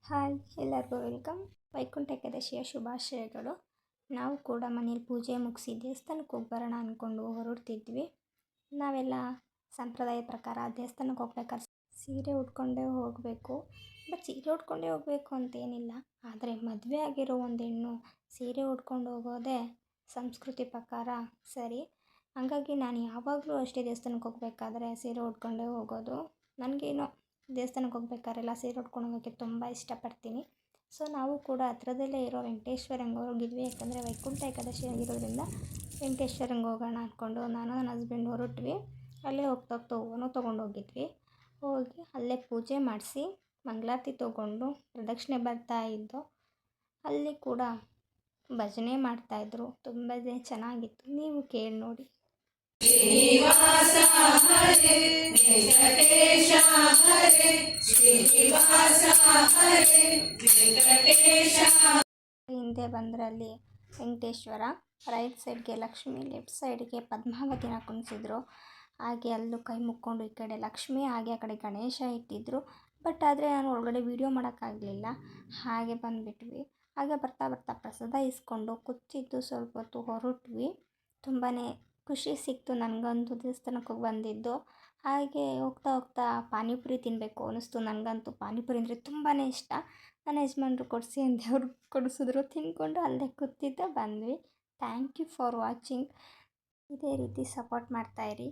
Hi, ಎಲ್ಲರಿಗೂ welcome. Vaikuntha ಏಕಾದಶಿಯ ಶುಭಾಶಯಗಳು. ನಾವು ಕೂಡ ಮನೇಲಿ ಪೂಜೆ ಮುಗಿಸಿ ದೇವಸ್ಥಾನಕ್ಕೆ ಹೋಗಿ ಬರೋಣ ಅಂದ್ಕೊಂಡು ಹೊರಡ್ತಿದ್ವಿ. ನಾವೆಲ್ಲ ಸಂಪ್ರದಾಯ ಪ್ರಕಾರ ದೇವಸ್ಥಾನಕ್ಕೆ ಹೋಗ್ಬೇಕಾದ್ರೆ ಸೀರೆ ಉಟ್ಕೊಂಡೇ ಹೋಗಬೇಕು. ಬಟ್ ಸೀರೆ ಉಟ್ಕೊಂಡೇ ಹೋಗಬೇಕು ಅಂತೇನಿಲ್ಲ, ಆದರೆ ಮದುವೆ ಆಗಿರೋ ಒಂದು ಹೆಣ್ಣು ಸೀರೆ ಉಟ್ಕೊಂಡು ಹೋಗೋದೇ ಸಂಸ್ಕೃತಿ ಪ್ರಕಾರ ಸರಿ. ಹಾಗಾಗಿ ನಾನು ಯಾವಾಗಲೂ ಅಷ್ಟೇ ದೇವಸ್ಥಾನಕ್ಕೆ ಹೋಗ್ಬೇಕಾದ್ರೆ ಸೀರೆ ಉಟ್ಕೊಂಡೇ ಹೋಗೋದು. ನನಗೇನೋ ದೇವಸ್ಥಾನಕ್ಕೆ ಹೋಗ್ಬೇಕಾದ್ರೆಲ್ಲ ಸೀರೆ ಉಟ್ಕೊಂಡು ಹೋಗೋಕ್ಕೆ ತುಂಬ ಇಷ್ಟಪಡ್ತೀನಿ. ಸೊ ನಾವು ಕೂಡ ಹತ್ರದಲ್ಲೇ ಇರೋ ವೆಂಕಟೇಶ್ವರಂಗೆ ಹೋಗಿದ್ವಿ. ಯಾಕಂದರೆ ವೈಕುಂಠ ಏಕಾದಶಿ ಆಗಿರೋದ್ರಿಂದ ವೆಂಕಟೇಶ್ವರಂಗೆ ಹೋಗೋಣ ಅಂದ್ಕೊಂಡು ನಾನು ನನ್ನ ಹಸ್ಬೆಂಡ್ ಹೊರಟ್ವಿ. ಅಲ್ಲೇ ಹೋಗ್ತಾ ಹೂವೂ ತೊಗೊಂಡೋಗಿದ್ವಿ. ಹೋಗಿ ಅಲ್ಲೇ ಪೂಜೆ ಮಾಡಿಸಿ ಮಂಗಳಾರತಿ ತೊಗೊಂಡು ಪ್ರದಕ್ಷಿಣೆ ಬರ್ತಾಯಿದ್ದು. ಅಲ್ಲಿ ಕೂಡ ಭಜನೆ ಮಾಡ್ತಾಯಿದ್ರು. ತುಂಬ ಚೆನ್ನಾಗಿತ್ತು, ನೀವು ಕೇಳಿ ನೋಡಿ. ಹಿಂದೆ ಬಂದ್ರಲ್ಲಿ ವೆಂಕಟೇಶ್ವರ, ರೈಟ್ ಸೈಡ್ಗೆ ಲಕ್ಷ್ಮಿ, ಲೆಫ್ಟ್ ಸೈಡ್ಗೆ ಪದ್ಮಾವತಿನ ಕುಣಿಸಿದ್ರು. ಹಾಗೆ ಅಲ್ಲೂ ಕೈ ಮುಕ್ಕೊಂಡು ಈ ಕಡೆ ಲಕ್ಷ್ಮಿ, ಹಾಗೆ ಆ ಕಡೆ ಗಣೇಶ ಇಟ್ಟಿದ್ರು. ಬಟ್ ಆದರೆ ನಾನು ಒಳಗಡೆ ವೀಡಿಯೋ ಮಾಡೋಕ್ಕಾಗಲಿಲ್ಲ, ಹಾಗೆ ಬಂದುಬಿಟ್ವಿ. ಹಾಗೆ ಬರ್ತಾ ಬರ್ತಾ ಪ್ರಸಾದ ಇಸ್ಕೊಂಡು ಕೂತಿದ್ದು ಸ್ವಲ್ಪ ಹೊತ್ತು ಹೊರಟ್ವಿ. ತುಂಬಾ ಖುಷಿ ಸಿಕ್ತು ನನಗಂತೂ ದೇವಸ್ಥಾನಕ್ಕೆ ಹೋಗಿ ಬಂದಿದ್ದು. ಹಾಗೆ ಹೋಗ್ತಾ ಹೋಗ್ತಾ ಪಾನಿಪುರಿ ತಿನ್ನಬೇಕು ಅನ್ನಿಸ್ತು. ನನಗಂತೂ ಪಾನಿಪುರಿ ಅಂದರೆ ತುಂಬಾ ಇಷ್ಟ. ನನ್ನ ಯಜಮಾನ್ರು ಕೊಡಿಸಿ ಅಂತ ಅವ್ರು ಕೊಡಿಸಿದ್ರು. ತಿಂದ್ಕೊಂಡು ಅಲ್ಲೇ ಕೂತಿದ್ದೆ ಬಂದ್ವಿ. Thank you for watching. ಇದೇ ರೀತಿ ಸಪೋರ್ಟ್ ಮಾಡ್ತಾಯಿರಿ.